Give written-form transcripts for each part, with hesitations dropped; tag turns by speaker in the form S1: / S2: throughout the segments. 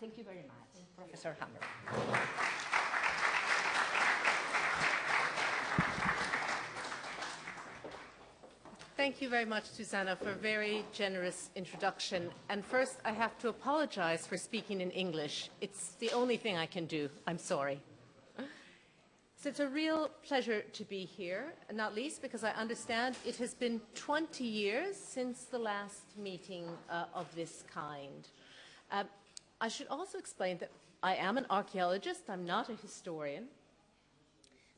S1: Thank you very much, Professor Hammer.
S2: Thank you very much, Susanna, for a very generous introduction. And first, I have to apologize for speaking in English. It's the only thing I can do. I'm sorry. So it's a real pleasure to be here, not least because I understand it has been 20 years since the last meeting of this kind. I should also explain that I am an archaeologist. I'm not a historian.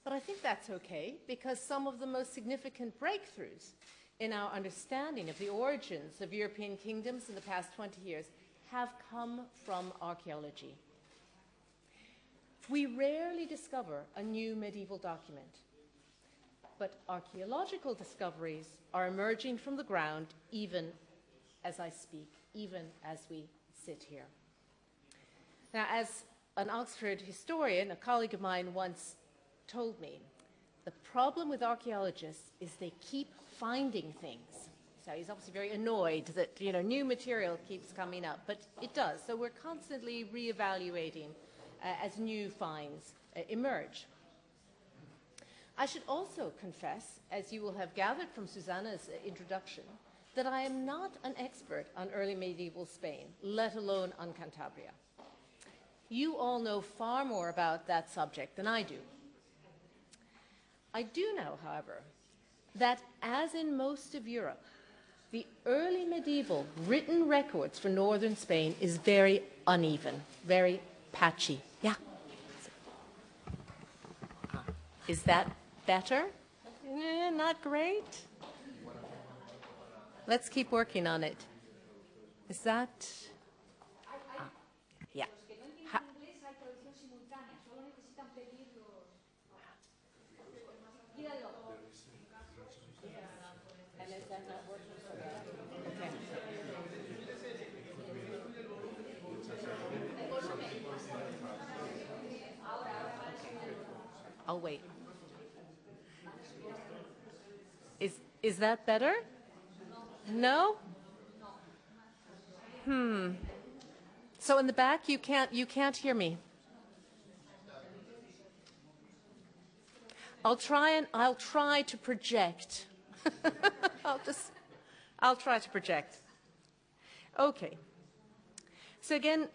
S2: But I think that's okay, because some of the most significant breakthroughs in our understanding of the origins of European kingdoms in the past 20 years have come from archaeology. We rarely discover a new medieval document, but archaeological discoveries are emerging from the ground even as I speak, even as we sit here. Now, as an Oxford historian, a colleague of mine once told me, the problem with archaeologists is they keep finding things. So he's obviously very annoyed that, new material keeps coming up, but it does. So we're constantly reevaluating as new finds emerge. I should also confess, as you will have gathered from Susanna's introduction, that I am not an expert on early medieval Spain, let alone on Cantabria. You all know far more about that subject than I do. I do know, however, that as in most of Europe, the early medieval written records for northern Spain is very uneven, very patchy. Yeah? Is that better? Not great? Let's keep working on it. Is that... yeah. I'll wait. Is that better? No? So in the back you can't hear me. I'll try to project. I'll try to project. Okay. So again,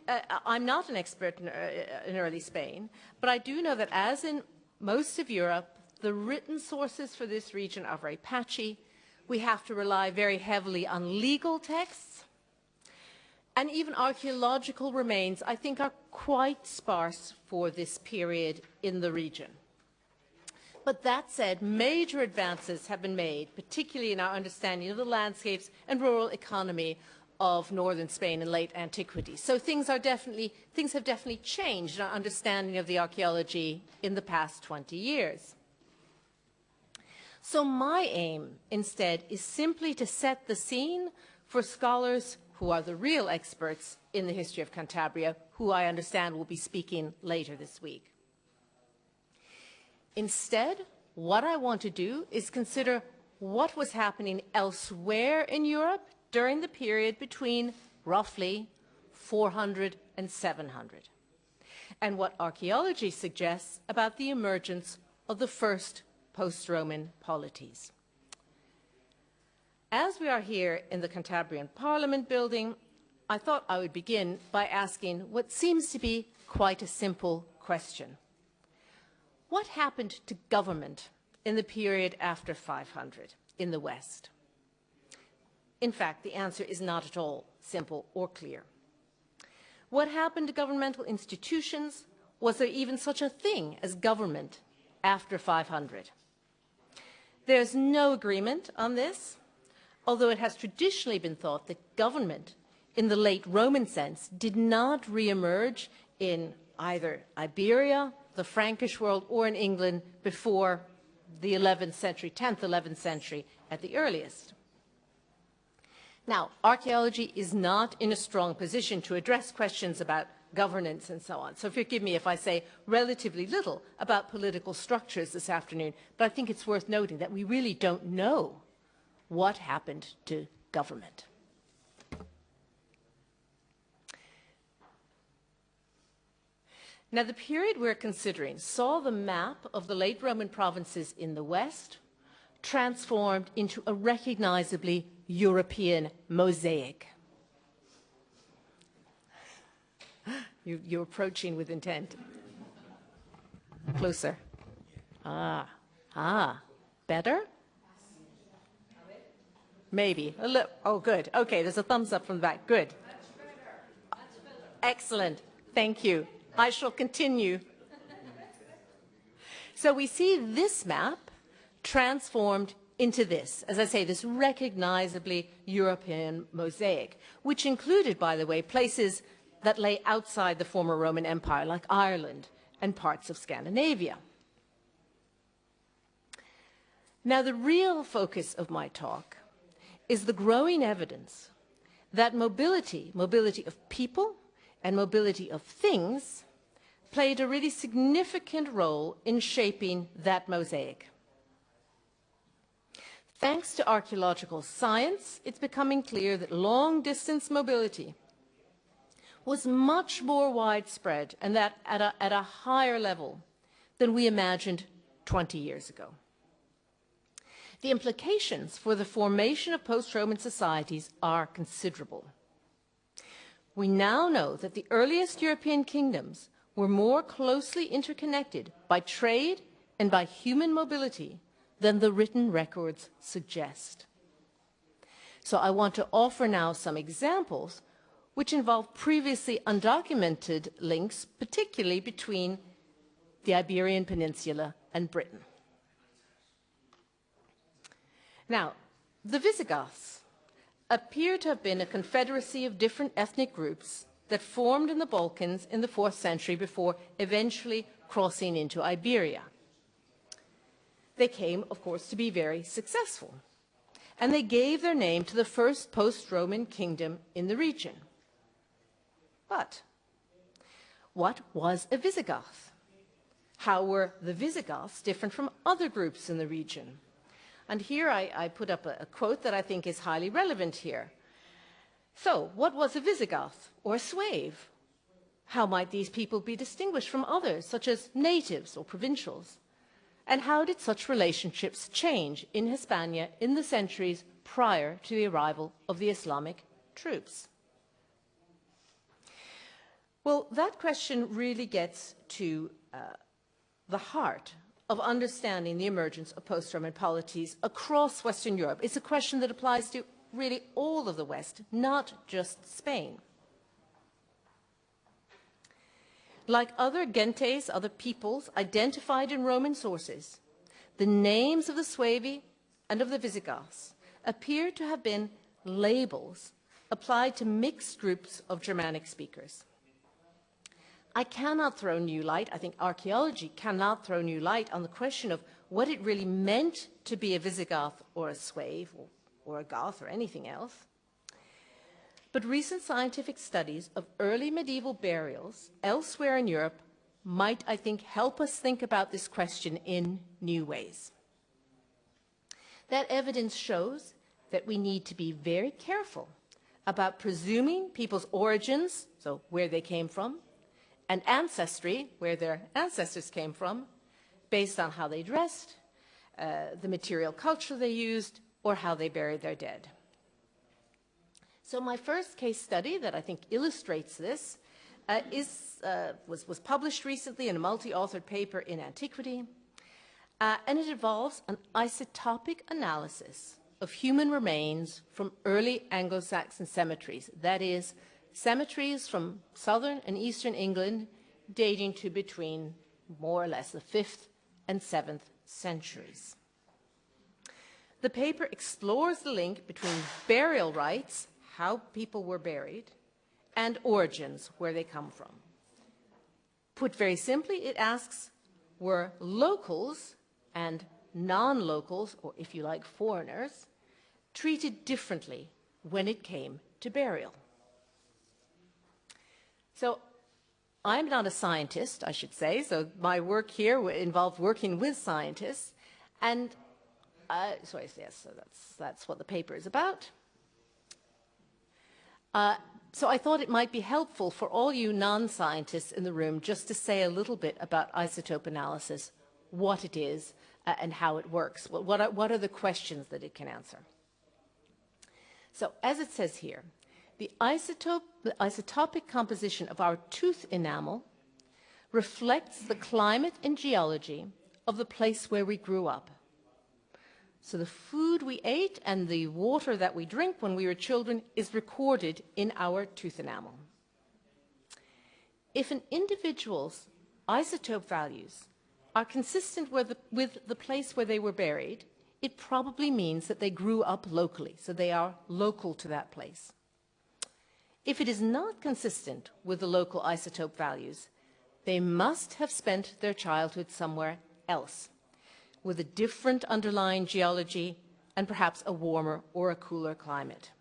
S2: I'm not an expert in early Spain, but I do know that as in most of Europe, the written sources for this region are very patchy. We have to rely very heavily on legal texts. And even archaeological remains, I think, are quite sparse for this period in the region. But that said, major advances have been made, particularly in our understanding of the landscapes and rural economy of northern Spain in late antiquity. So things have definitely changed in our understanding of the archaeology in the past 20 years. So my aim, instead, is simply to set the scene for scholars who are the real experts in the history of Cantabria, who I understand will be speaking later this week. Instead, what I want to do is consider what was happening elsewhere in Europe during the period between roughly 400 and 700, and what archaeology suggests about the emergence of the first post-Roman polities. As we are here in the Cantabrian Parliament building, I thought I would begin by asking what seems to be quite a simple question. What happened to government in the period after 500 in the West? In fact, the answer is not at all simple or clear. What happened to governmental institutions? Was there even such a thing as government after 500? There's no agreement on this, although it has traditionally been thought that government, in the late Roman sense, did not re-emerge in either Iberia, the Frankish world, or in England before the 11th century, 10th, 11th century at the earliest. Now, archaeology is not in a strong position to address questions about governance and so on. So forgive me if I say relatively little about political structures this afternoon, but I think it's worth noting that we really don't know what happened to government. Now, the period we're considering saw the map of the late Roman provinces in the west transformed into a recognizably European mosaic. You're approaching with intent. Closer. Better? Maybe. A little. Oh, good. Okay, there's a thumbs up from the back. Good. Excellent. Thank you. I shall continue. So we see this map transformed into this, as I say, this recognizably European mosaic, which included, by the way, places that lay outside the former Roman Empire, like Ireland and parts of Scandinavia. Now, the real focus of my talk is the growing evidence that mobility of people and mobility of things played a really significant role in shaping that mosaic. Thanks to archaeological science, it's becoming clear that long-distance mobility was much more widespread and that at a higher level than we imagined 20 years ago. The implications for the formation of post-Roman societies are considerable. We now know that the earliest European kingdoms were more closely interconnected by trade and by human mobility than the written records suggest. So I want to offer now some examples which involve previously undocumented links, particularly between the Iberian Peninsula and Britain. Now, the Visigoths appear to have been a confederacy of different ethnic groups that formed in the Balkans in the 4th century before eventually crossing into Iberia. They came, of course, to be very successful, and they gave their name to the first post-Roman kingdom in the region. But what was a Visigoth? How were the Visigoths different from other groups in the region? And here I put up a quote that I think is highly relevant here. So, what was a Visigoth or a Sueve? How might these people be distinguished from others, such as natives or provincials? And how did such relationships change in Hispania in the centuries prior to the arrival of the Islamic troops? Well, that question really gets to the heart of understanding the emergence of post-Roman polities across Western Europe. It's a question that applies to really all of the West, not just Spain. Like other gentes, other peoples identified in Roman sources, the names of the Suevi and of the Visigoths appear to have been labels applied to mixed groups of Germanic speakers. I cannot throw new light, I think archaeology cannot throw new light on the question of what it really meant to be a Visigoth or a Sueve or a Goth or anything else. But recent scientific studies of early medieval burials elsewhere in Europe might, I think, help us think about this question in new ways. That evidence shows that we need to be very careful about presuming people's origins, so where they came from, and ancestry, where their ancestors came from, based on how they dressed, the material culture they used, or how they buried their dead. So my first case study that I think illustrates this was published recently in a multi-authored paper in Antiquity, and it involves an isotopic analysis of human remains from early Anglo-Saxon cemeteries, that is, cemeteries from southern and eastern England dating to between more or less the 5th and 7th centuries. The paper explores the link between burial rites, how people were buried, and origins, where they come from. Put very simply, it asks, were locals and non-locals, or if you like, foreigners, treated differently when it came to burial? So I'm not a scientist, I should say, so my work here involved working with scientists, and so that's what the paper is about. So I thought it might be helpful for all you non-scientists in the room just to say a little bit about isotope analysis, what it is, and how it works. What are the questions that it can answer? So as it says here, the isotopic composition of our tooth enamel reflects the climate and geology of the place where we grew up. So the food we ate and the water that we drink when we were children is recorded in our tooth enamel. If an individual's isotope values are consistent with the place where they were buried, it probably means that they grew up locally, so they are local to that place. If it is not consistent with the local isotope values, they must have spent their childhood somewhere else, with a different underlying geology and perhaps a warmer or a cooler climate.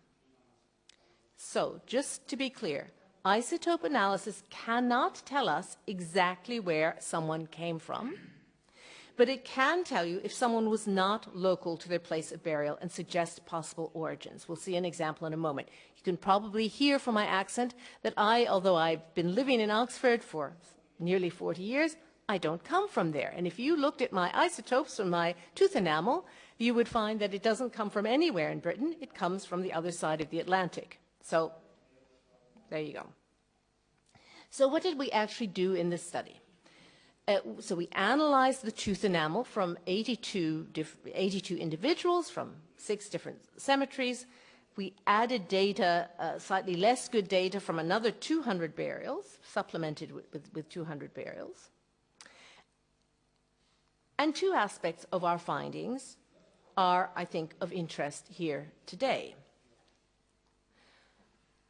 S2: So, just to be clear, isotope analysis cannot tell us exactly where someone came from, but it can tell you if someone was not local to their place of burial and suggest possible origins. We'll see an example in a moment. You can probably hear from my accent that although I've been living in Oxford for nearly 40 years, I don't come from there. And if you looked at my isotopes from my tooth enamel, you would find that it doesn't come from anywhere in Britain. It comes from the other side of the Atlantic. So there you go. So what did we actually do in this study? So we analyzed the tooth enamel from 82 individuals from 6 different cemeteries. We added data, slightly less good data from another 200 burials, supplemented with 200 burials. And 2 aspects of our findings are, I think, of interest here today.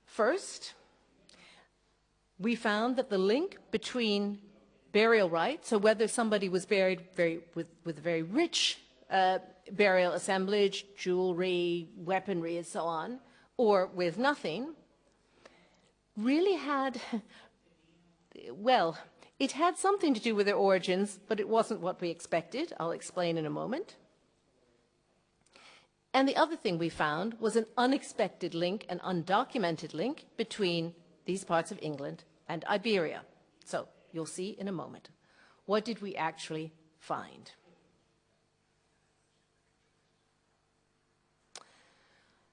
S2: First, we found that the link between burial rites, so whether somebody was buried with very rich burial assemblage, jewelry, weaponry, and so on, or with nothing, really had, well, it had something to do with their origins, but it wasn't what we expected. I'll explain in a moment. And the other thing we found was an unexpected link, an undocumented link between these parts of England and Iberia. So you'll see in a moment. What did we actually find?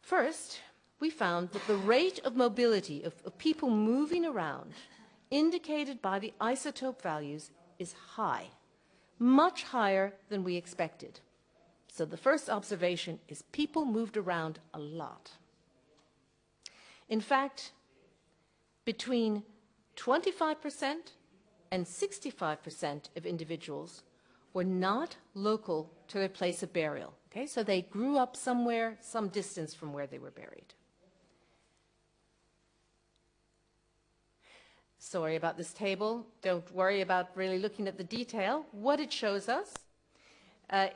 S2: First, we found that the rate of mobility of people moving around indicated by the isotope values is high, much higher than we expected. So the first observation is people moved around a lot. In fact, between 25% and 65% of individuals were not local to their place of burial. Okay, so they grew up somewhere, some distance from where they were buried. Sorry about this table. Don't worry about really looking at the detail. What it shows us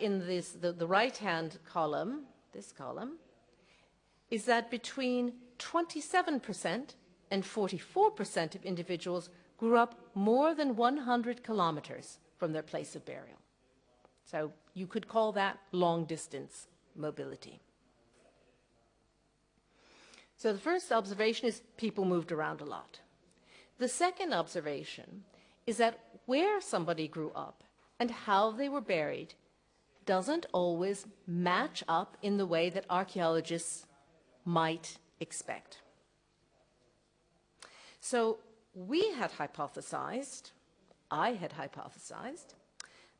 S2: in the right-hand column, this column, is that between 27% and 44% of individuals grew up more than 100 kilometers from their place of burial. So you could call that long-distance mobility. So the first observation is people moved around a lot. The second observation is that where somebody grew up and how they were buried doesn't always match up in the way that archaeologists might expect. So we had hypothesized, I had hypothesized,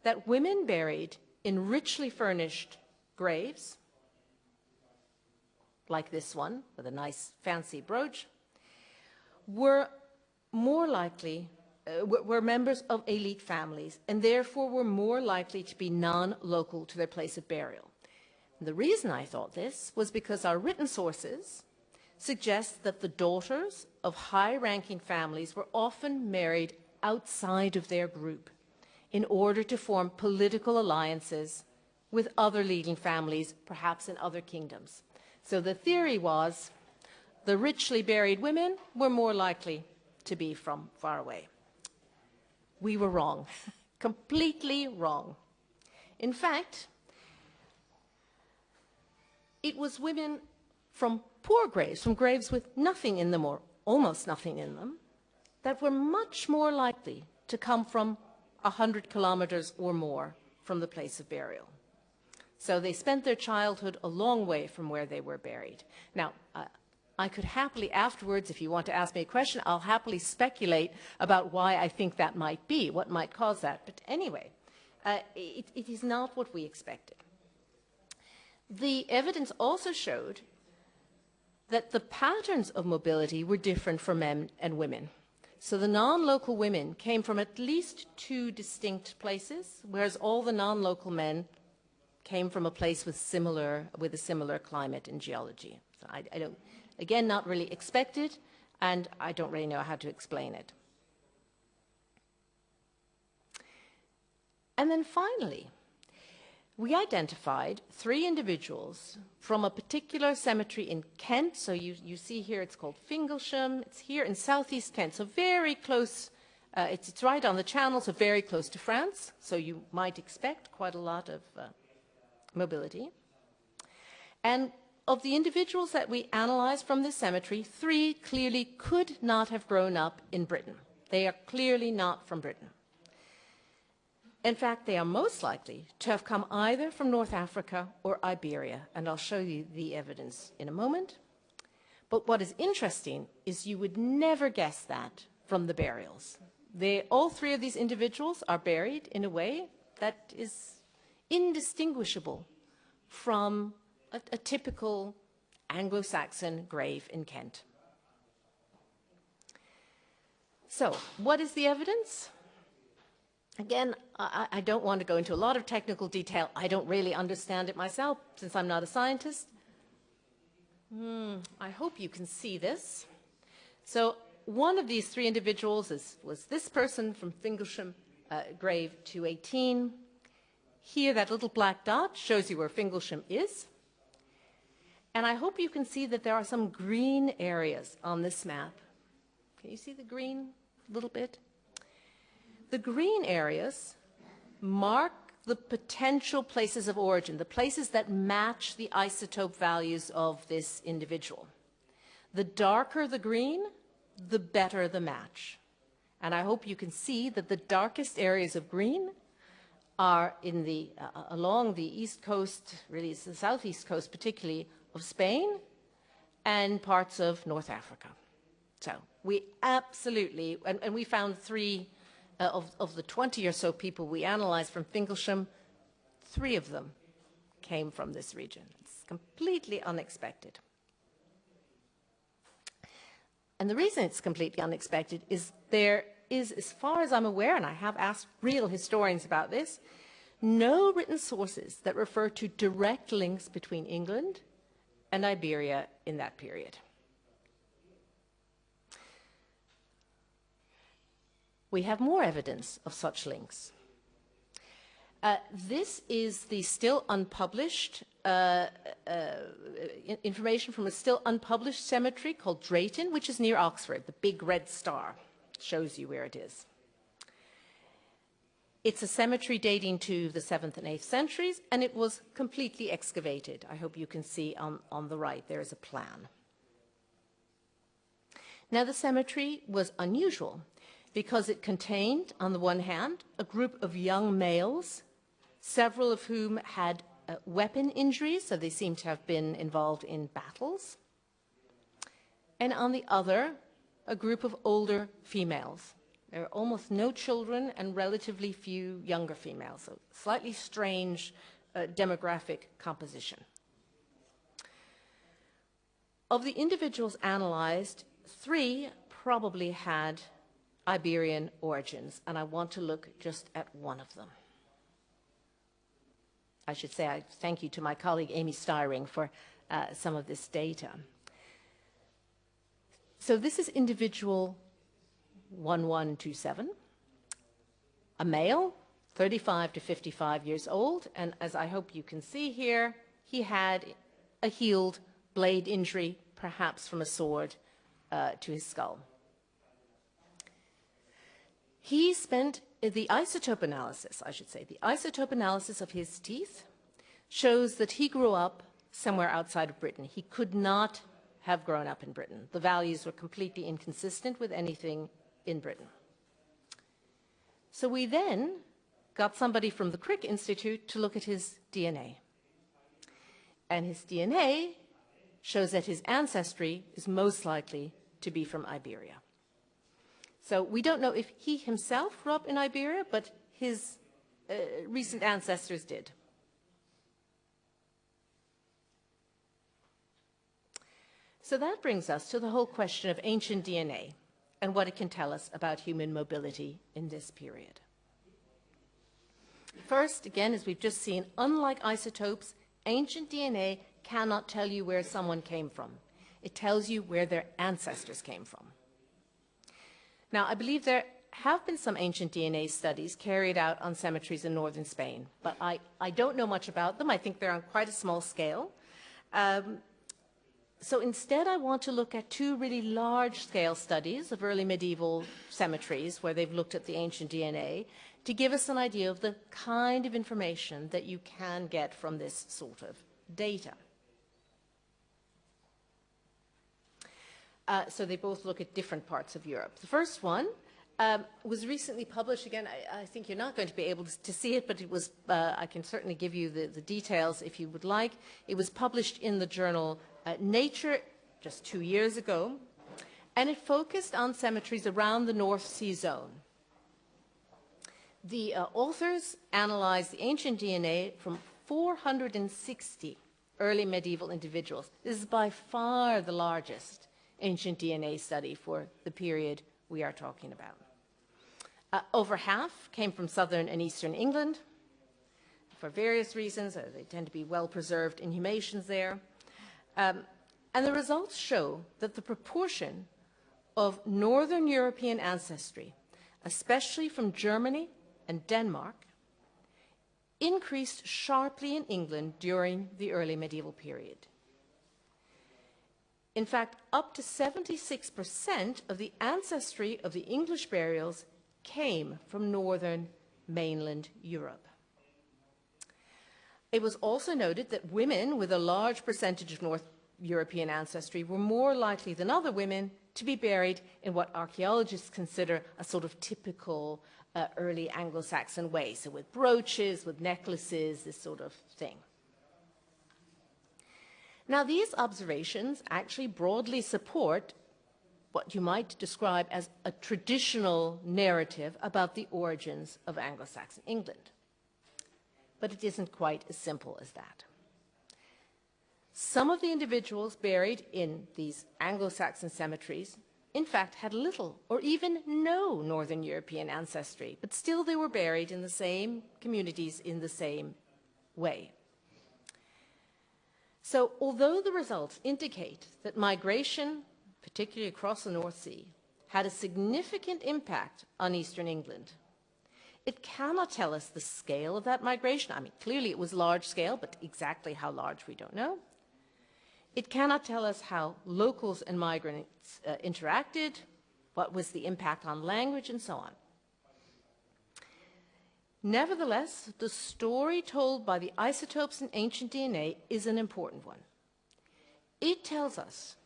S2: that women buried in richly furnished graves, like this one with a nice fancy brooch, were more likely, were members of elite families and therefore were more likely to be non-local to their place of burial. And the reason I thought this was because our written sources suggest that the daughters of high-ranking families were often married outside of their group in order to form political alliances with other leading families, perhaps in other kingdoms. So the theory was the richly buried women were more likely to be from far away. We were wrong, completely wrong. In fact, it was women from poor graves, from graves with nothing in them or almost nothing in them, that were much more likely to come from 100 kilometers or more from the place of burial. So they spent their childhood a long way from where they were buried. Now, I could happily afterwards, if you want to ask me a question, I'll happily speculate about why I think that might be, what might cause that. But anyway, it is not what we expected. The evidence also showed that the patterns of mobility were different for men and women. So the non-local women came from at least 2 distinct places, whereas all the non-local men came from a place with a similar climate and geology. So I don't, again, not really expected, and I don't really know how to explain it. And then finally, we identified 3 individuals from a particular cemetery in Kent. So you see here it's called Fingalsham. It's here in southeast Kent, so very close. It's right on the Channel, so very close to France. So you might expect quite a lot of mobility. And of the individuals that we analyzed from this cemetery, 3 clearly could not have grown up in Britain. They are clearly not from Britain. In fact, they are most likely to have come either from North Africa or Iberia, and I'll show you the evidence in a moment. But what is interesting is you would never guess that from the burials. All 3 of these individuals are buried in a way that is indistinguishable from a typical Anglo-Saxon grave in Kent. So, what is the evidence? Again, I don't want to go into a lot of technical detail. I don't really understand it myself, since I'm not a scientist. I hope you can see this. So one of these 3 individuals was this person from Fingalsham, grave 218. Here, that little black dot shows you where Fingalsham is. And I hope you can see that there are some green areas on this map. Can you see the green a little bit? The green areas mark the potential places of origin, the places that match the isotope values of this individual. The darker the green, the better the match. And I hope you can see that the darkest areas of green are in along the east coast, really it's the southeast coast particularly, of Spain and parts of North Africa. So we absolutely, and we found 3 of the 20 or so people we analyzed from Fingalsham, 3 of them came from this region. It's completely unexpected. And the reason it's completely unexpected is there is, as far as I'm aware, and I have asked real historians about this, no written sources that refer to direct links between England and Iberia in that period. We have more evidence of such links. This is the still unpublished information from a still unpublished cemetery called Drayton, which is near Oxford. The big red star shows you where it is. It's a cemetery dating to the 7th and 8th centuries, and it was completely excavated. I hope you can see on the right there is a plan. Now, the cemetery was unusual because it contained, on the one hand, a group of young males, several of whom had weapon injuries, so they seem to have been involved in battles. And on the other, a group of older females. There are almost no children and relatively few younger females, so slightly strange demographic composition. Of the individuals analyzed, 3 probably had Iberian origins, and I want to look just at one of them. I should say I thank you to my colleague Amy Styring for some of this data. So this is individual 1127, a male, 35 to 55 years old, and as I hope you can see here, he had a healed blade injury, perhaps from a sword to his skull. He spent the isotope analysis, I should say, the isotope analysis of his teeth shows that he grew up somewhere outside of Britain. He could not have grown up in Britain. The values were completely inconsistent with anything in Britain. So we then got somebody from the Crick Institute to look at his DNA. And his DNA shows that his ancestry is most likely to be from Iberia. So we don't know if he himself grew up in Iberia, but his recent ancestors did. So that brings us to the whole question of ancient DNA and what it can tell us about human mobility in this period. First, again, as we've just seen, unlike isotopes, ancient DNA cannot tell you where someone came from. It tells you where their ancestors came from. Now, I believe there have been some ancient DNA studies carried out on cemeteries in northern Spain, but I don't know much about them. I think they're on quite a small scale. So instead, I want to look at two really large-scale studies of early medieval cemeteries where they've looked at the ancient DNA to give us an idea of the kind of information that you can get from this sort of data. So they both look at different parts of Europe. The first one was recently published. Again, I think you're not going to be able to see it, but it was, I can certainly give you the details if you would like. It was published in the journal Nature just 2 years ago, and it focused on cemeteries around the North Sea zone. The authors analyzed the ancient DNA from 460 early medieval individuals. This is by far the largest ancient DNA study for the period we are talking about. Over half came from southern and eastern England for various reasons. They tend to be well preserved inhumations there. And the results show that the proportion of Northern European ancestry, especially from Germany and Denmark, increased sharply in England during the early medieval period. In fact, up to 76% of the ancestry of the English burials came from northern mainland Europe. It was also noted that women with a large percentage of North European ancestry were more likely than other women to be buried in what archaeologists consider a sort of typical early Anglo-Saxon way, so with brooches, with necklaces, this sort of thing. Now, these observations actually broadly support what you might describe as a traditional narrative about the origins of Anglo-Saxon England. But it isn't quite as simple as that. Some of the individuals buried in these Anglo-Saxon cemeteries, in fact, had little or even no Northern European ancestry, but still they were buried in the same communities in the same way. So, although the results indicate that migration, particularly across the North Sea, had a significant impact on eastern England, it cannot tell us the scale of that migration. I mean, clearly it was large scale, but exactly how large we don't know. It cannot tell us how locals and migrants interacted, what was the impact on language, and so on. Nevertheless, the story told by the isotopes in ancient DNA is an important one. It tells us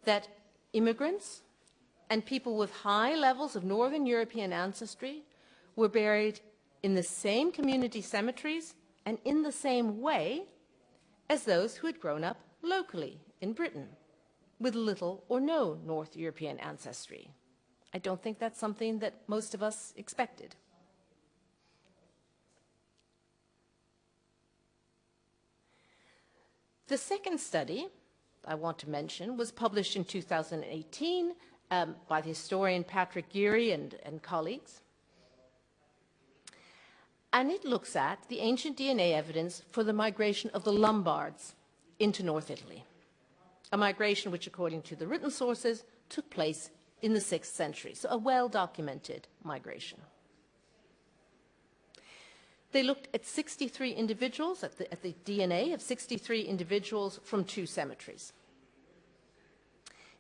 S2: that immigrants and people with high levels of Northern European ancestry were buried in the same community cemeteries and in the same way as those who had grown up locally in Britain with little or no North European ancestry. I don't think that's something that most of us expected. The second study I want to mention was published in 2018 by the historian Patrick Geary and colleagues. And it looks at the ancient DNA evidence for the migration of the Lombards into North Italy, a migration which, according to the written sources, took place in the 6th century, so a well-documented migration. They looked at 63 individuals, at the DNA of 63 individuals from 2 cemeteries.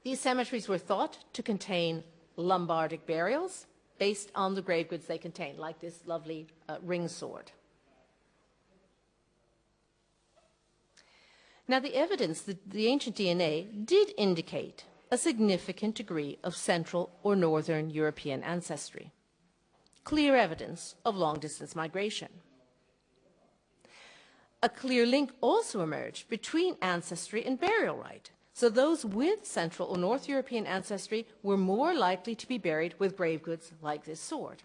S2: These cemeteries were thought to contain Lombardic burials based on the grave goods they contained, like this lovely ring sword. Now, the evidence that the ancient DNA did indicate a significant degree of Central or Northern European ancestry. Clear evidence of long-distance migration. A clear link also emerged between ancestry and burial right. So those with Central or North European ancestry were more likely to be buried with grave goods like this sword.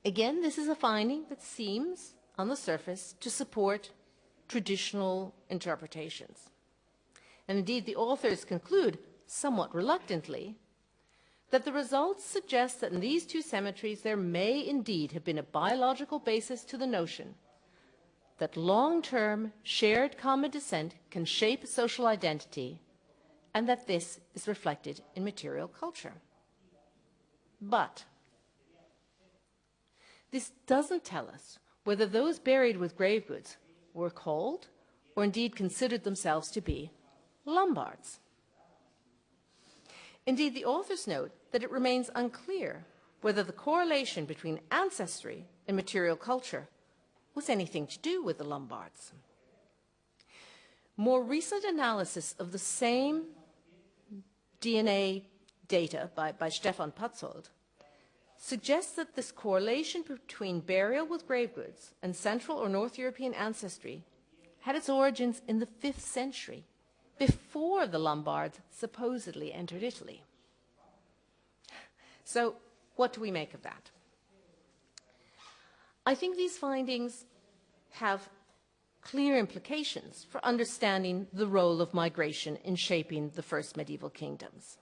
S2: Again, this is a finding that seems, on the surface, to support traditional interpretations. And indeed, the authors conclude, somewhat reluctantly, that the results suggest that in these two cemeteries there may indeed have been a biological basis to the notion that long-term shared common descent can shape social identity, and that this is reflected in material culture. But this doesn't tell us whether those buried with grave goods were called or indeed considered themselves to be Lombards. Indeed, the authors note that it remains unclear whether the correlation between ancestry and material culture was anything to do with the Lombards. More recent analysis of the same DNA data by Stefan Patzold suggests that this correlation between burial with grave goods and Central or North European ancestry had its origins in the 5th century, before the Lombards supposedly entered Italy. So, what do we make of that? I think these findings have clear implications for understanding the role of migration in shaping the first medieval kingdoms.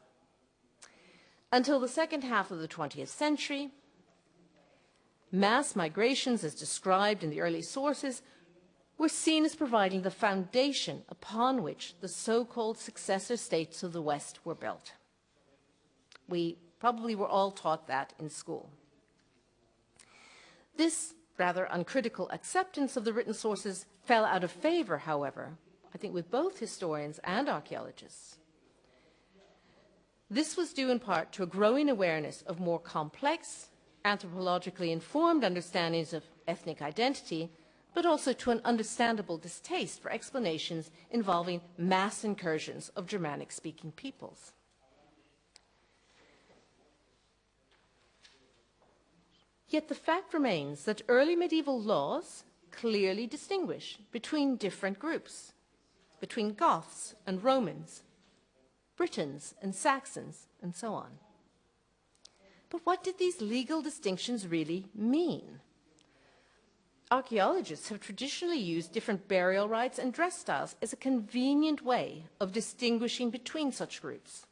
S2: Until the second half of the 20th century, mass migrations, as described in the early sources, were seen as providing the foundation upon which the so-called successor states of the West were built. We probably were all taught that in school. This rather uncritical acceptance of the written sources fell out of favor, however, I think with both historians and archaeologists. This was due in part to a growing awareness of more complex, anthropologically informed understandings of ethnic identity, but also to an understandable distaste for explanations involving mass incursions of Germanic-speaking peoples. Yet the fact remains that early medieval laws clearly distinguish between different groups, between Goths and Romans, Britons and Saxons, and so on. But what did these legal distinctions really mean? Archaeologists have traditionally used different burial rites and dress styles as a convenient way of distinguishing between such groups.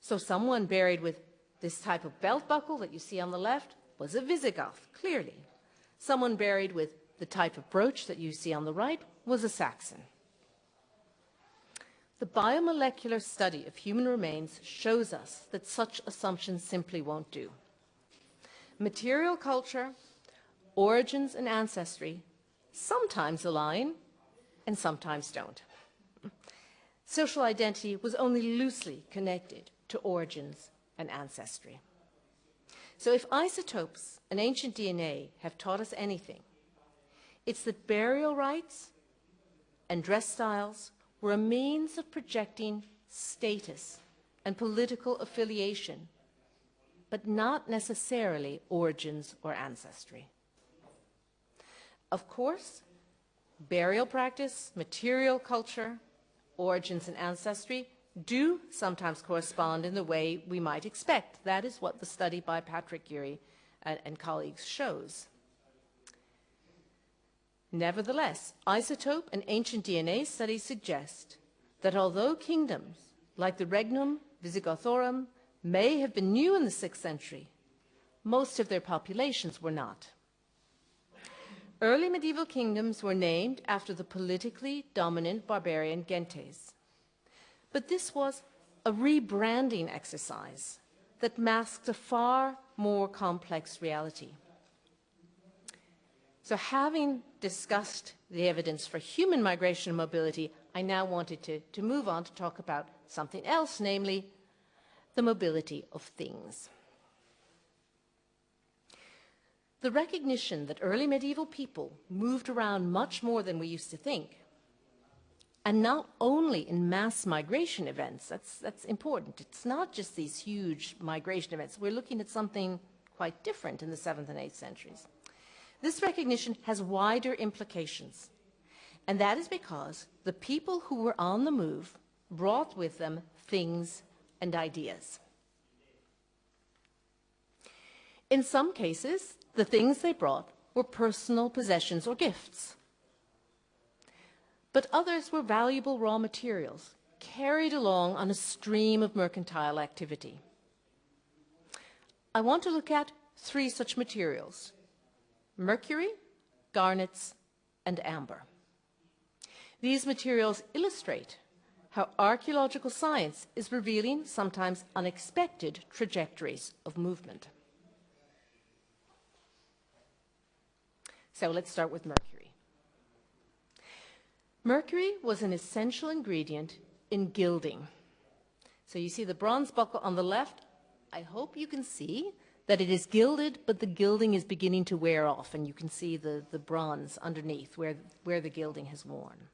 S2: So someone buried with this type of belt buckle that you see on the left was a Visigoth, clearly. Someone buried with the type of brooch that you see on the right was a Saxon. The biomolecular study of human remains shows us that such assumptions simply won't do. Material culture, origins, and ancestry sometimes align and sometimes don't. Social identity was only loosely connected to origins and ancestry. So if isotopes and ancient DNA have taught us anything, it's that burial rites and dress styles were a means of projecting status and political affiliation, but not necessarily origins or ancestry. Of course, burial practice, material culture, origins and ancestry do sometimes correspond in the way we might expect. That is what the study by Patrick Geary and colleagues shows. Nevertheless, isotope and ancient DNA studies suggest that although kingdoms like the Regnum Visigothorum may have been new in the 6th century, most of their populations were not. Early medieval kingdoms were named after the politically dominant barbarian gentes. But this was a rebranding exercise that masked a far more complex reality. So having discussed the evidence for human migration and mobility, I now wanted to move on to talk about something else, namely the mobility of things. The recognition that early medieval people moved around much more than we used to think, and not only in mass migration events, that's important. It's not just these huge migration events. We're looking at something quite different in the 7th and 8th centuries. This recognition has wider implications, and that is because the people who were on the move brought with them things and ideas. In some cases, the things they brought were personal possessions or gifts. But others were valuable raw materials carried along on a stream of mercantile activity. I want to look at 3 such materials: mercury, garnets, and amber. These materials illustrate how archaeological science is revealing sometimes unexpected trajectories of movement. So let's start with mercury. Mercury was an essential ingredient in gilding. So you see the bronze buckle on the left. I hope you can see that it is gilded, but the gilding is beginning to wear off, and you can see the bronze underneath where the gilding has worn.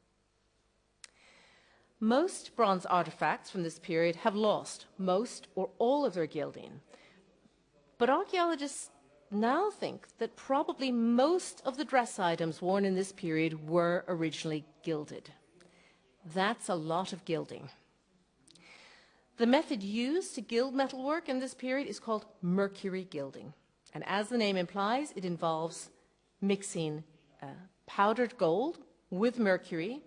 S2: Most bronze artifacts from this period have lost most or all of their gilding, but archaeologists now think that probably most of the dress items worn in this period were originally gilded. That's a lot of gilding. The method used to gild metalwork in this period is called mercury gilding. And as the name implies, it involves mixing powdered gold with mercury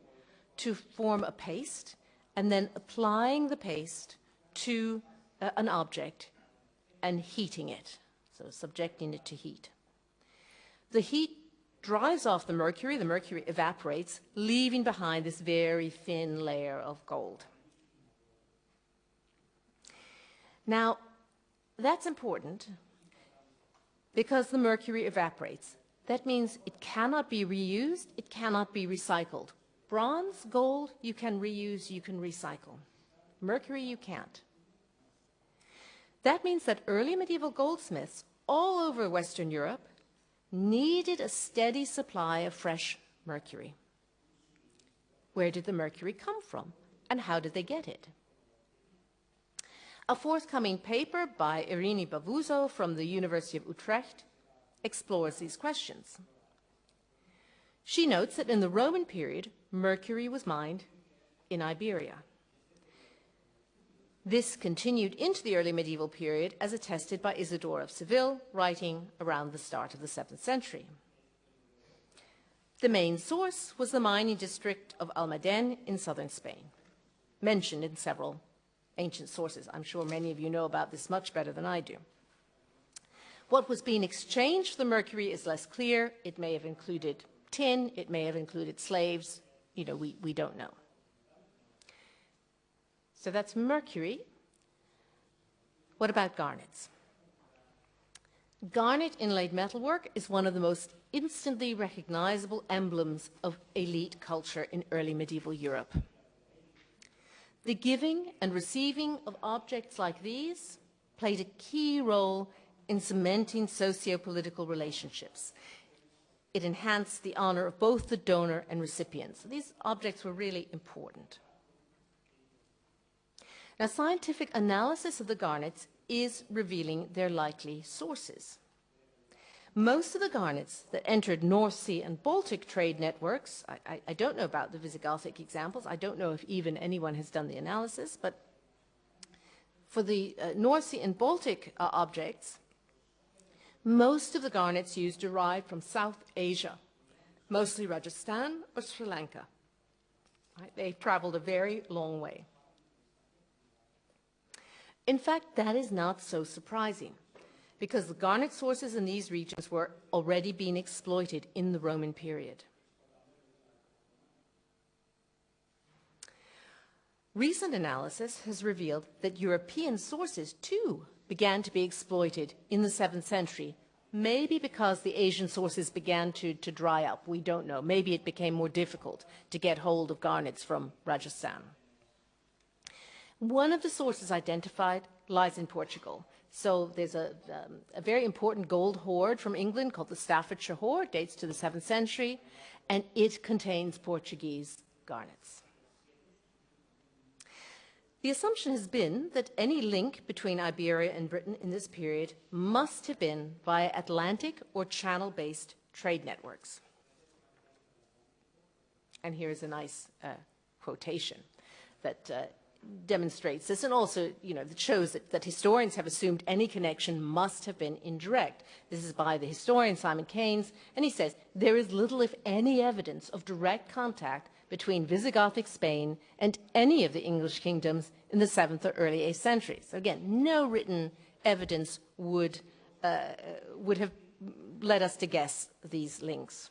S2: to form a paste, and then applying the paste to an object and heating it. So subjecting it to heat. The heat drives off the mercury evaporates, leaving behind this very thin layer of gold. Now, that's important because the mercury evaporates. That means it cannot be reused, it cannot be recycled. Bronze, gold, you can reuse, you can recycle. Mercury, you can't. That means that early medieval goldsmiths all over Western Europe needed a steady supply of fresh mercury. Where did the mercury come from, and how did they get it? A forthcoming paper by Irini Bavuzo from the University of Utrecht explores these questions. She notes that in the Roman period, mercury was mined in Iberia. This continued into the early medieval period as attested by Isidore of Seville, writing around the start of the 7th century. The main source was the mining district of Almaden in southern Spain, mentioned in several ancient sources. I'm sure many of you know about this much better than I do. What was being exchanged for the mercury is less clear. It may have included tin, it may have included slaves, we don't know. So that's mercury. What about garnets? Garnet inlaid metalwork is one of the most instantly recognizable emblems of elite culture in early medieval Europe. The giving and receiving of objects like these played a key role in cementing socio-political relationships. It enhanced the honor of both the donor and recipient. So these objects were really important. Now, scientific analysis of the garnets is revealing their likely sources. Most of the garnets that entered North Sea and Baltic trade networks, I don't know about the Visigothic examples, I don't know if even anyone has done the analysis, but for the North Sea and Baltic objects, most of the garnets used derived from South Asia, mostly Rajasthan or Sri Lanka. Right? They've traveled a very long way. In fact, that is not so surprising, because the garnet sources in these regions were already being exploited in the Roman period. Recent analysis has revealed that European sources, too, began to be exploited in the 7th century, maybe because the Asian sources began to dry up. We don't know. Maybe it became more difficult to get hold of garnets from Rajasthan. One of the sources identified lies in Portugal. So there's a very important gold hoard from England called the Staffordshire Hoard, dates to the 7th century, and it contains Portuguese garnets. The assumption has been that any link between Iberia and Britain in this period must have been via Atlantic or Channel-based trade networks. And here's a nice quotation that demonstrates this, and also, that shows that historians have assumed any connection must have been indirect. This is by the historian Simon Keynes, and he says, there is little, if any, evidence of direct contact between Visigothic Spain and any of the English kingdoms in the 7th or early 8th centuries. So again, no written evidence would have led us to guess these links.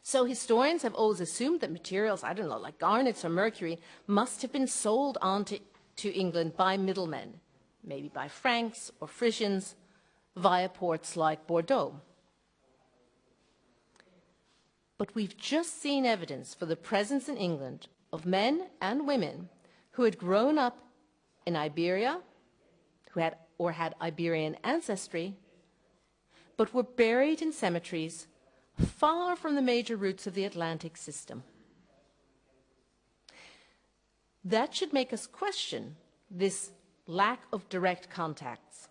S2: So historians have always assumed that materials, I don't know, like garnets or mercury, must have been sold on to England by middlemen, maybe by Franks or Frisians, via ports like Bordeaux. But we've just seen evidence for the presence in England of men and women who had grown up in Iberia, who had Iberian ancestry, but were buried in cemeteries far from the major routes of the Atlantic system. That should make us question this lack of direct contacts.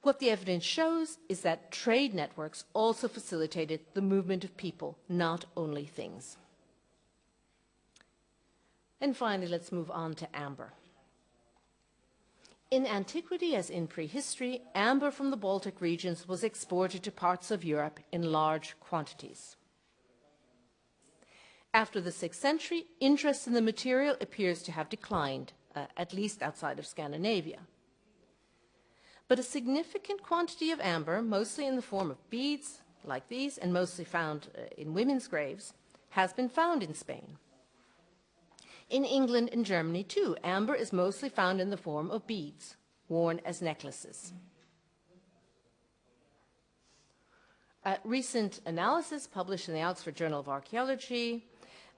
S2: What the evidence shows is that trade networks also facilitated the movement of people, not only things. And finally, let's move on to amber. In antiquity, as in prehistory, amber from the Baltic regions was exported to parts of Europe in large quantities. After the 6th century, interest in the material appears to have declined, at least outside of Scandinavia. But a significant quantity of amber, mostly in the form of beads like these, and mostly found in women's graves, has been found in Spain. In England and Germany, too, amber is mostly found in the form of beads, worn as necklaces. Recent analysis published in the Oxford Journal of Archaeology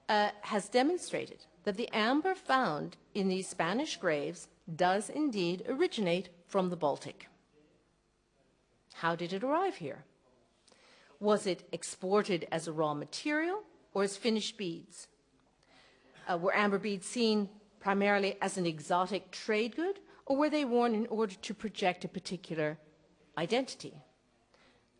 S2: has demonstrated that the amber found in these Spanish graves does indeed originate from the Baltic. How did it arrive here? Was it exported as a raw material or as finished beads? Were amber beads seen primarily as an exotic trade good, or were they worn in order to project a particular identity?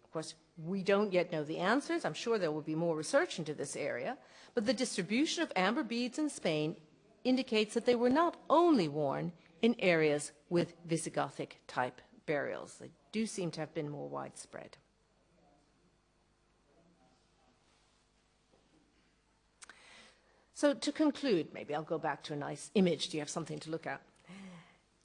S2: Of course, we don't yet know the answers. I'm sure there will be more research into this area, but the distribution of amber beads in Spain indicates that they were not only worn in areas with Visigothic type burials. They do seem to have been more widespread. So to conclude, maybe I'll go back to a nice image. Do you have something to look at?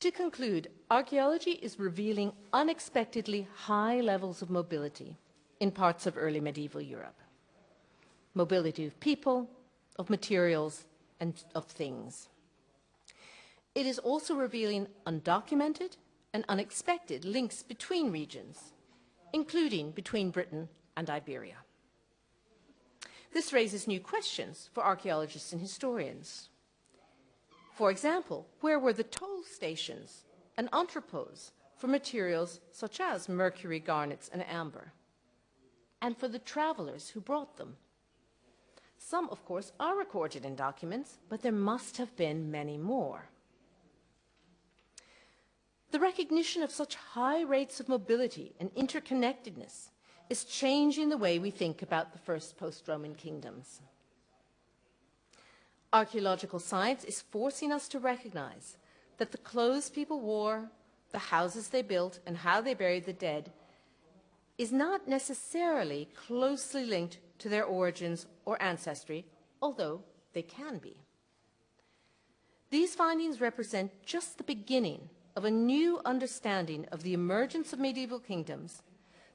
S2: To conclude, archaeology is revealing unexpectedly high levels of mobility in parts of early medieval Europe. Mobility of people, of materials, and of things. It is also revealing undocumented and unexpected links between regions, including between Britain and Iberia. This raises new questions for archaeologists and historians. For example, where were the toll stations and entrepôts for materials such as mercury, garnets, and amber? And for the travelers who brought them? Some, of course, are recorded in documents, but there must have been many more. The recognition of such high rates of mobility and interconnectedness is changing the way we think about the first post-Roman kingdoms. Archaeological science is forcing us to recognize that the clothes people wore, the houses they built, and how they buried the dead is not necessarily closely linked to their origins or ancestry, although they can be. These findings represent just the beginning of a new understanding of the emergence of medieval kingdoms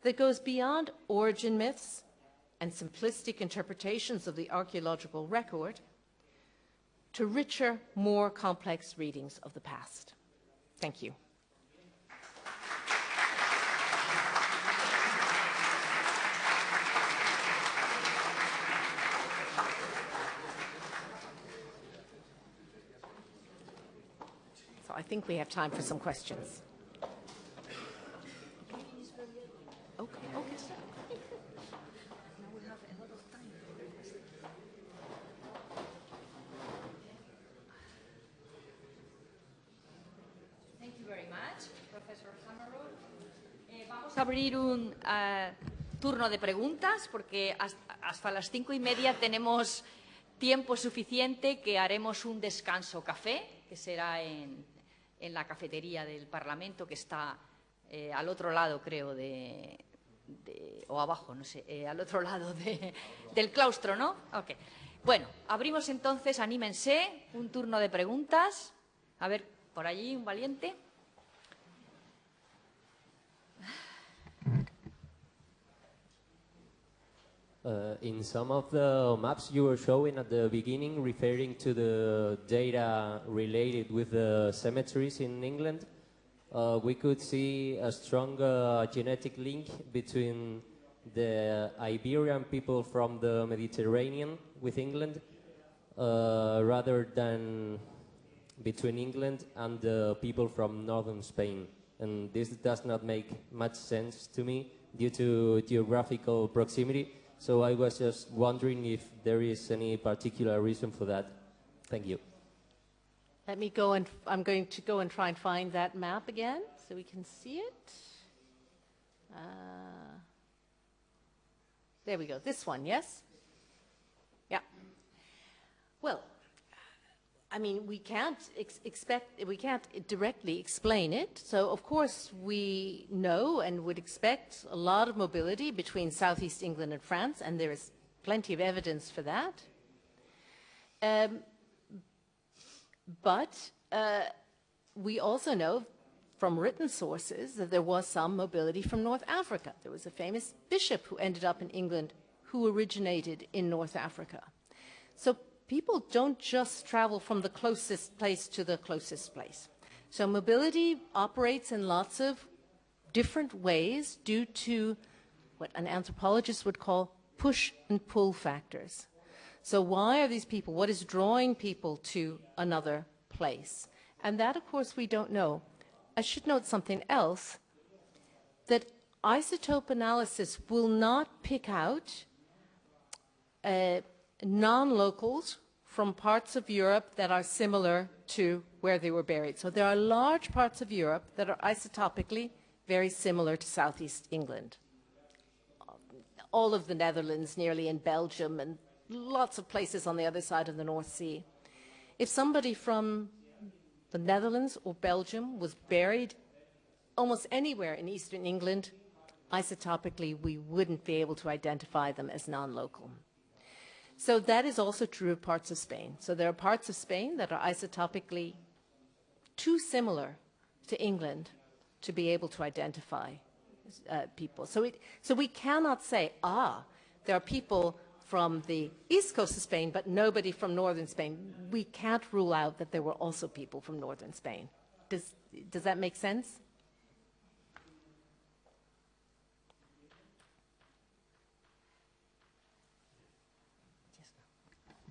S2: that goes beyond origin myths and simplistic interpretations of the archaeological record to richer, more complex readings of the past. Thank you. So I think we have time for some questions. Okay, okay, sir.
S1: Thank you very much, Professor Hammer. Vamos a abrir un turno de preguntas porque hasta las 5:30 tenemos tiempo suficiente, que haremos un descanso café, que será en la cafetería del Parlamento, que está al otro lado, creo, o abajo, no sé, al otro lado del claustro, ¿no? Ok. Bueno, abrimos entonces, anímense, un turno de preguntas. A ver, por allí, un valiente.
S3: In some of the maps you were showing at the beginning, referring to the data related with the cemeteries in England, we could see a strong genetic link between the Iberian people from the Mediterranean with England, rather than between England and the people from northern Spain. And this does not make much sense to me due to geographical proximity. So I was just wondering if there is any particular reason for that. Thank you.
S2: Let me go, and I'm going to go and try and find that map again so we can see it. There we go. This one, yes? Yeah. Well, I mean, we can't directly explain it. So, of course, we know and would expect a lot of mobility between Southeast England and France, and there is plenty of evidence for that. But we also know from written sources that there was some mobility from North Africa. There was a famous bishop who ended up in England who originated in North Africa. So people don't just travel from the closest place to the closest place. So mobility operates in lots of different ways due to what an anthropologist would call push and pull factors. So why are these people, what is drawing people to another place? And that, of course, we don't know. I should note something else, that isotope analysis will not pick out non-locals from parts of Europe that are similar to where they were buried. So there are large parts of Europe that are isotopically very similar to Southeast England. All of the Netherlands, nearly, in Belgium, and lots of places on the other side of the North Sea. If somebody from the Netherlands or Belgium was buried almost anywhere in eastern England, isotopically we wouldn't be able to identify them as non-local. So that is also true of parts of Spain. So there are parts of Spain that are isotopically too similar to England to be able to identify people. So we cannot say, there are people from the east coast of Spain, but nobody from northern Spain. We can't rule out that there were also people from northern Spain. Does that make sense?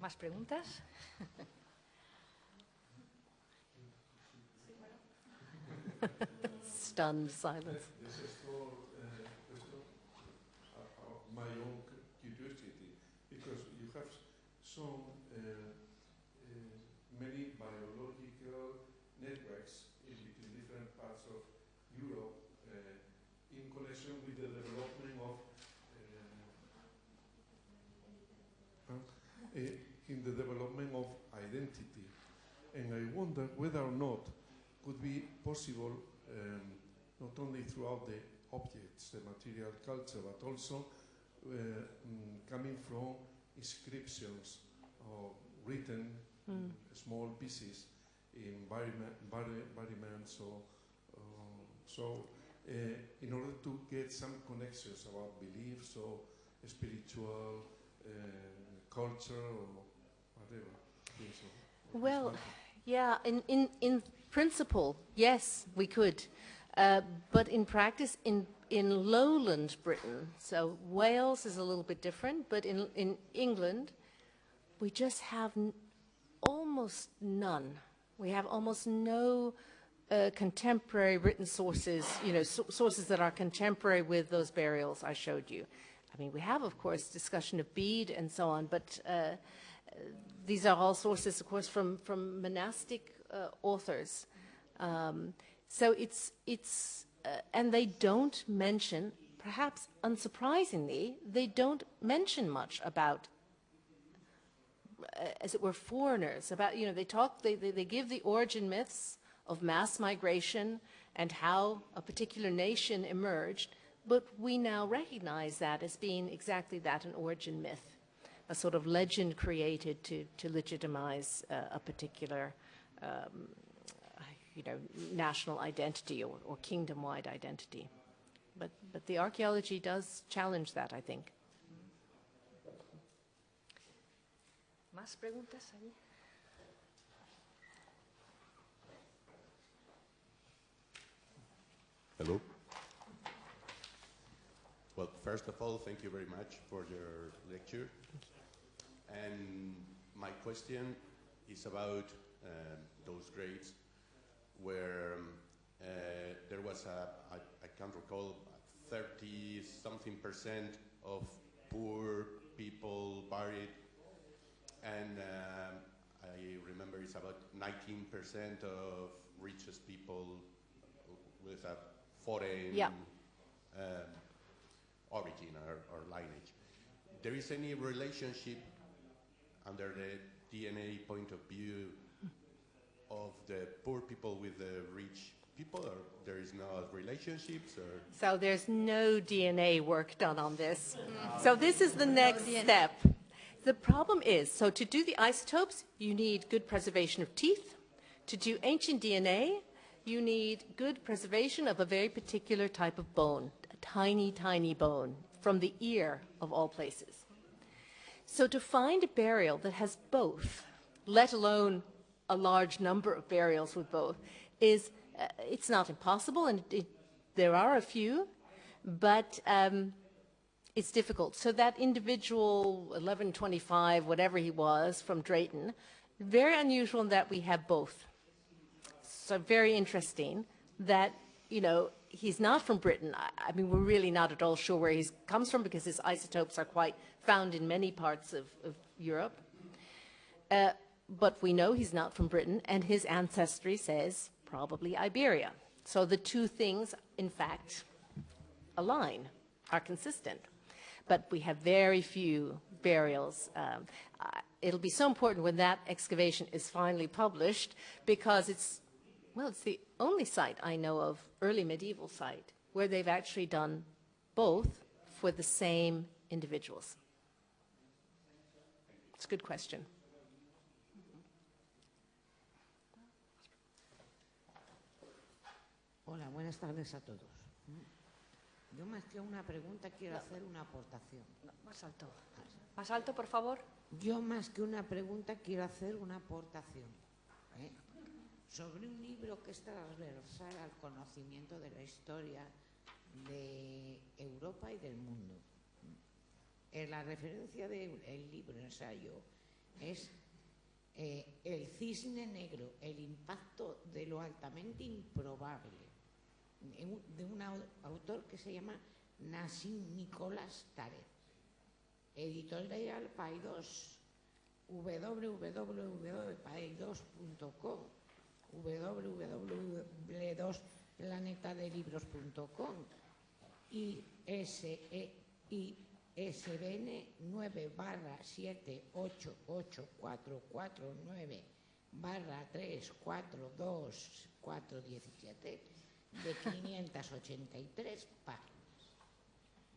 S1: ¿Más preguntas?
S2: Stunned silence.
S4: This is for my own curiosity, because you have shown many biological networks in between different parts of Europe in connection with the development of identity, and I wonder whether or not could be possible not only throughout the objects, the material culture, but also coming from inscriptions or written small pieces in environments, so in order to get some connections about beliefs or spiritual culture or whatever.
S2: Well, yeah, in principle, yes, we could. But in practice, in lowland Britain, so Wales is a little bit different, but in England, we just have almost none We have almost no contemporary written sources, sources that are contemporary with those burials I showed you. I mean, we have, of course, discussion of Bede and so on, but these are all sources, of course, from monastic authors. So and they don't mention, perhaps unsurprisingly, they don't mention much about, as it were, foreigners. About, they give the origin myths of mass migration and how a particular nation emerged, but we now recognize that as being exactly that, an origin myth, a sort of legend created to legitimize a particular national identity or kingdom-wide identity. But the archaeology does challenge that, I think.
S1: ¿Más preguntas allí?
S5: Hello. Well, first of all, thank you very much for your lecture. And my question is about those grades where there was I can't recall, 30-something% of poor people buried, and I remember it's about 19% of richest people with a foreign origin or lineage. There is any relationship under the DNA point of view of the poor people with the rich people, or there is no relationships? Or?
S2: So there's no DNA work done on this. So this is the next step. The problem is, so to do the isotopes, you need good preservation of teeth. To do ancient DNA, you need good preservation of a very particular type of bone, a tiny, tiny bone from the ear of all places. So to find a burial that has both, let alone a large number of burials with both, is it's not impossible, and there are a few, but it's difficult. So that individual 1125, whatever he was, from Drayton, very unusual in that we have both. So very interesting that, he's not from Britain. I mean, we're really not at all sure where he comes from because his isotopes are quite found in many parts of Europe. But we know he's not from Britain, and his ancestry says probably Iberia. So the two things, in fact, align, are consistent. But we have very few burials. It'll be so important when that excavation is finally published, because it's the only site I know of, early medieval site, where they've actually done both for the same individuals. It's a good question.
S6: Hola, buenas tardes a todos. Yo más que una pregunta quiero hacer una aportación.
S1: Más alto. Más alto, por favor.
S6: Yo más que una pregunta quiero hacer una aportación sobre un libro que es transversal al conocimiento de la historia de Europa y del mundo. La referencia del libro ensayo es El cisne negro, el impacto de lo altamente improbable, de un autor que se llama Nassim Nicholas Taleb, editorial Paidós, www.paidós.com, www.planetadelibros.com y ISBN 9/742449/342417 de 583 páginas,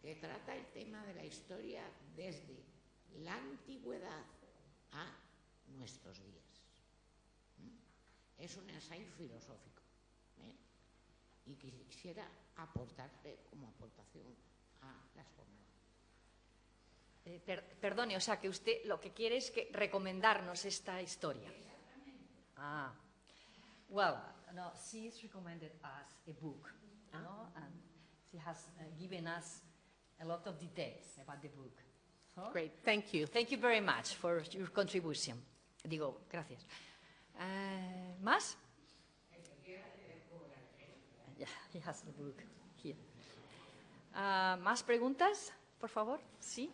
S6: que trata el tema de la historia desde la antigüedad a nuestros días. Es un ensayo filosófico, y quisiera aportarte como aportación a las jornadas.
S1: Perdone, o sea, que usted lo que quiere es recomendarnos esta historia. Ah, well, no, she's recommended us a book, and she has given us a lot of details about the book. So,
S2: great, thank you.
S1: Thank you very much for your contribution. Digo, gracias. ¿Más? Yeah, he has the book here. ¿Más preguntas, por favor? Sí.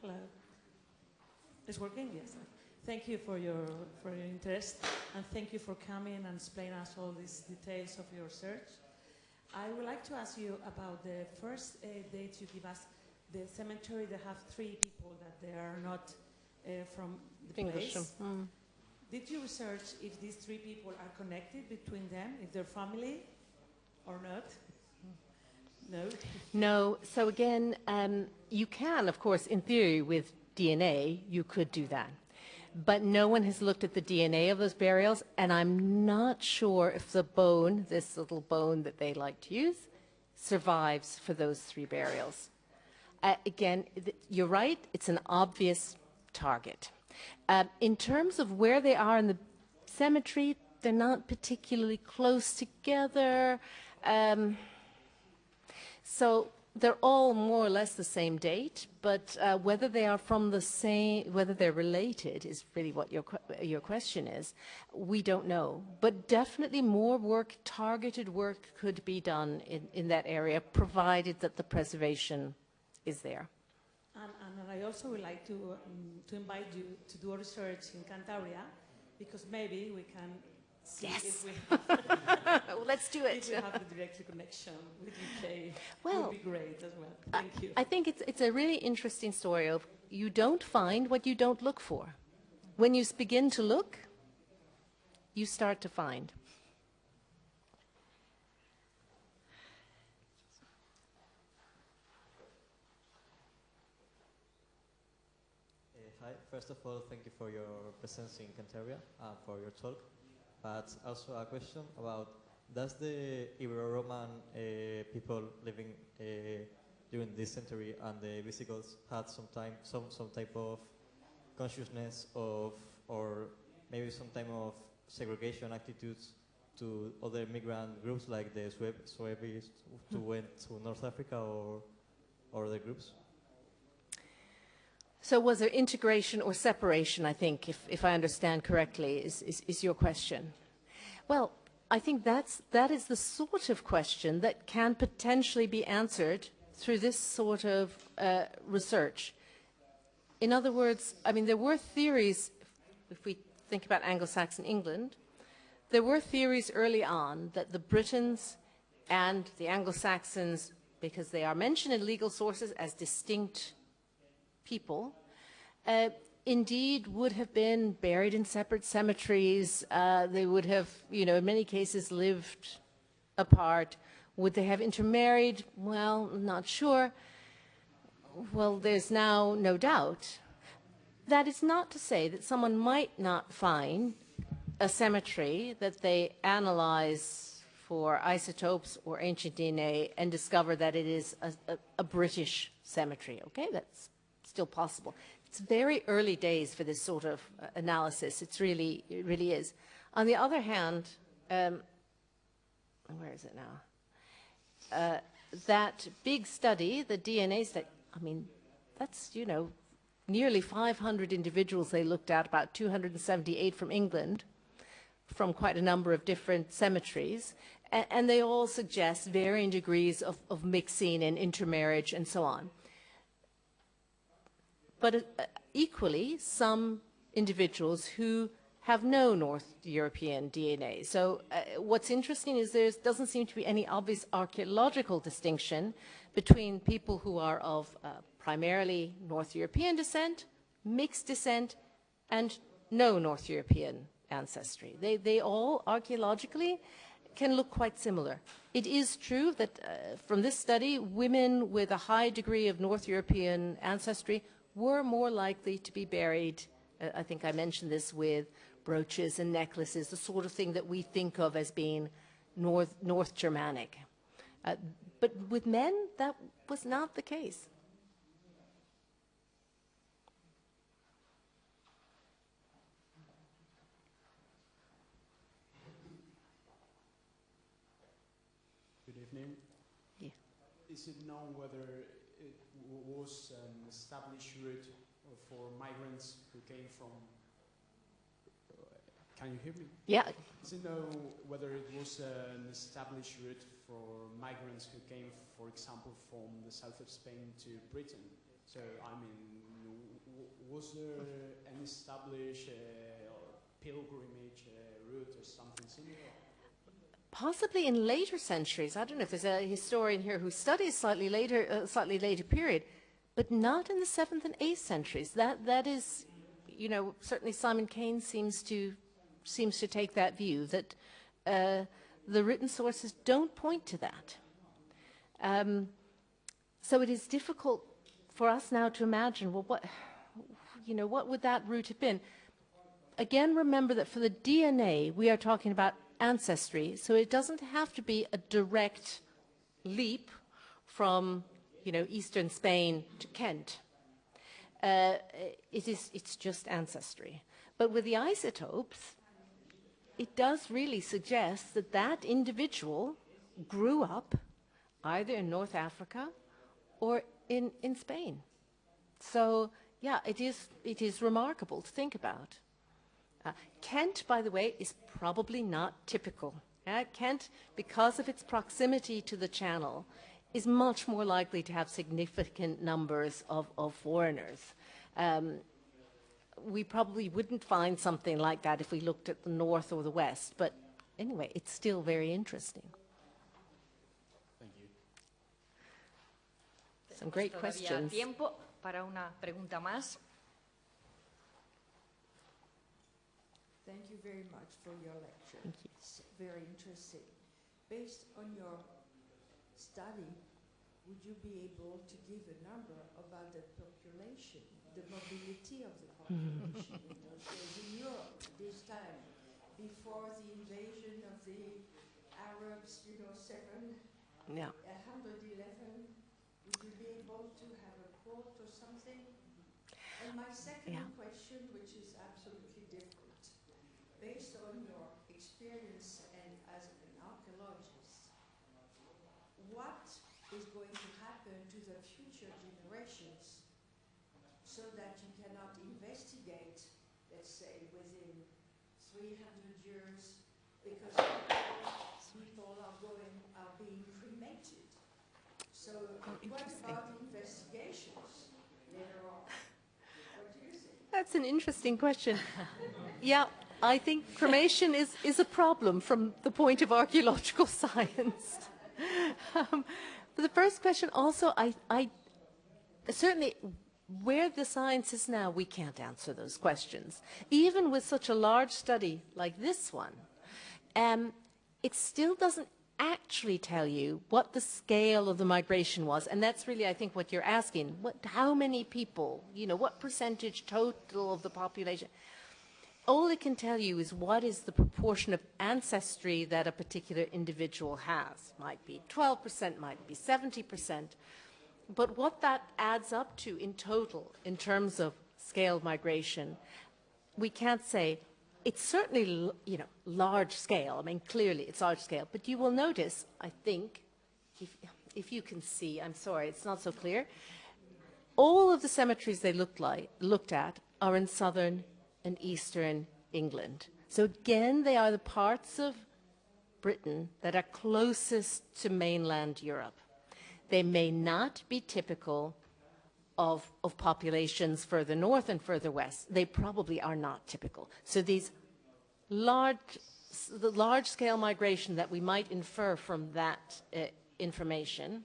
S7: Hello. Is working? Yes. Thank you for your interest, and thank you for coming and explaining us all these details of your research. I would like to ask you about the first dates you give us. The cemetery, they have 3 people that they are not from the
S2: English.
S7: place. Did you research if these 3 people are connected between them, if they're family or not? No?
S2: No. So again, you can, of course, in theory, with DNA, you could do that. But no one has looked at the DNA of those burials, and I'm not sure if the bone, this little bone that they like to use, survives for those 3 burials. Again, you're right, it's an obvious target. In terms of where they are in the cemetery, they're not particularly close together. So they're all more or less the same date, but whether they are from the same, whether they're related is really what your question is. We don't know, but definitely more work, targeted work, could be done in that area, provided that the preservation is there.
S7: And I also would like to invite you to do a research in Cantabria, because maybe we can see if we
S2: Well, let's do it.
S7: if we have the direct connection with UK.
S2: Well,
S7: would be great as well. Thank you.
S2: I think it's a really interesting story of you don't find what you don't look for. When you begin to look, you start to find.
S8: Hi, first of all, thank you for your presence in Cantabria and for your talk. But also a question about, does the Ibero-Roman people living during this century and the Visigoths had some type of consciousness of, or maybe some type of segregation attitudes to other migrant groups like the Swabians who went to North Africa or other groups?
S2: So was there integration or separation, I think, if I understand correctly, is your question? Well, I think that is the sort of question that can potentially be answered through this sort of research. In other words, I mean, there were theories, if we think about Anglo-Saxon England, there were theories early on that the Britons and the Anglo-Saxons, because they are mentioned in legal sources as distinct people, indeed would have been buried in separate cemeteries. They would have, you know, in many cases lived apart. Would they have intermarried? Well, not sure. Well, there's now no doubt. That is not to say that someone might not find a cemetery that they analyze for isotopes or ancient DNA and discover that it is a British cemetery. Okay, that's still possible. It's very early days for this sort of analysis. It really is. On the other hand, where is it now? That big study, the DNA study, I mean, that's, you know, nearly 500 individuals they looked at, about 278 from England, from quite a number of different cemeteries, and they all suggest varying degrees of mixing and intermarriage and so on. But equally, some individuals who have no North European DNA. So what's interesting is there doesn't seem to be any obvious archaeological distinction between people who are of primarily North European descent, mixed descent, and no North European ancestry. They all archaeologically can look quite similar. It is true that from this study, women with a high degree of North European ancestry were more likely to be buried, I think I mentioned this, with brooches and necklaces, the sort of thing that we think of as being North Germanic. But with men, that was not the case.
S9: Good evening.
S2: Yeah.
S9: Is it known whether it was an established route for migrants who came from Can you hear me?
S2: Yeah.
S9: To know whether it was an established route for migrants who came, for example, from the south of Spain to Britain. So, I mean, was there an established pilgrimage route or something similar?
S2: Possibly in later centuries. I don't know if there's a historian here who studies slightly later period, but not in the 7th and 8th centuries. That is, you know, certainly Simon Kane seems to take that view, that the written sources don't point to that. So it is difficult for us now to imagine, well, what would that route have been? Again, remember that for the DNA, we are talking about ancestry, so it doesn't have to be a direct leap from, you know, eastern Spain to Kent. It's just ancestry. But with the isotopes, it does really suggest that that individual grew up either in North Africa or in Spain. So, yeah, it is remarkable to think about. Kent, by the way, is probably not typical. Kent, because of its proximity to the Channel, is much more likely to have significant numbers of foreigners. We probably wouldn't find something like that if we looked at the north or the west, but anyway, it's still very interesting.
S9: Thank you.
S2: Some great questions.
S1: Tiempo para una pregunta más.
S10: Thank you very much for your lecture.
S2: Thank you.
S10: It's very interesting. Based on your study, would you be able to give a number about the population, the mobility of the population in those days in Europe this time, before the invasion of the Arabs, 111? Would you be able to have a quote or something? And my second question, which is absolutely different, based on your experience and as an archaeologist, what is going to happen to the future generations so that you cannot investigate, let's say, within 300 years, because people are being cremated. So what about investigations later on? What do you think?
S2: That's an interesting question. Yeah, I think cremation is a problem from the point of archaeological science. For the first question, also, I certainly, where the science is now, we can't answer those questions. Even with such a large study like this one, it still doesn't actually tell you what the scale of the migration was. And that's really, I think, what you're asking. How many people, what percentage total of the population? All it can tell you is what is the proportion of ancestry that a particular individual has. Might be 12%, might be 70%. But what that adds up to in total, in terms of scale migration, we can't say. It's certainly, large scale. I mean, clearly it's large scale. But you will notice, I think, if you can see, I'm sorry, it's not so clear, all of the cemeteries they looked at are in southern and eastern England. So again, they are the parts of Britain that are closest to mainland Europe. They may not be typical of populations further north and further west. They probably are not typical. So the large-scale migration that we might infer from that information,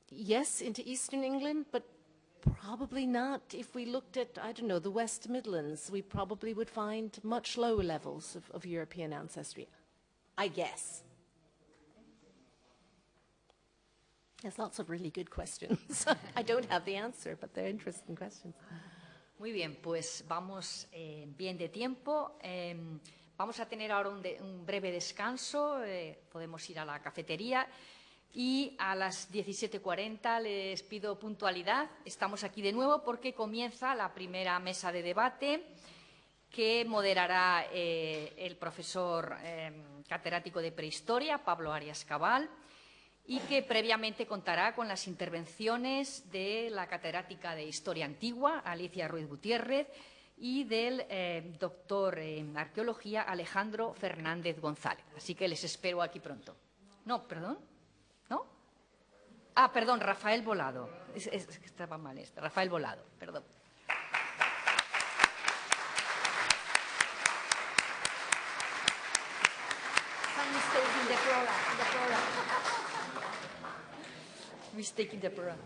S2: yes, into eastern England, but probably not. If we looked at, I don't know, the West Midlands, we probably would find much lower levels of European ancestry, I guess. There's lots of really good questions. I don't have the answer, but they're interesting questions.
S1: Muy bien, pues vamos bien de tiempo. Vamos a tener ahora un breve descanso. Podemos ir a la cafetería. Y a las 17:40 les pido puntualidad. Estamos aquí de nuevo porque comienza la primera mesa de debate que moderará el profesor catedrático de Prehistoria, Pablo Arias Cabal, y que previamente contará con las intervenciones de la catedrática de Historia Antigua, Alicia Ruiz Gutiérrez, y del doctor en arqueología Alejandro Fernández González. Así que les espero aquí pronto. No, perdón. ¿No? Ah, perdón, Rafael Volado. Estaba mal esto. Rafael Volado, perdón. Mistaking the program. Mistaking the program.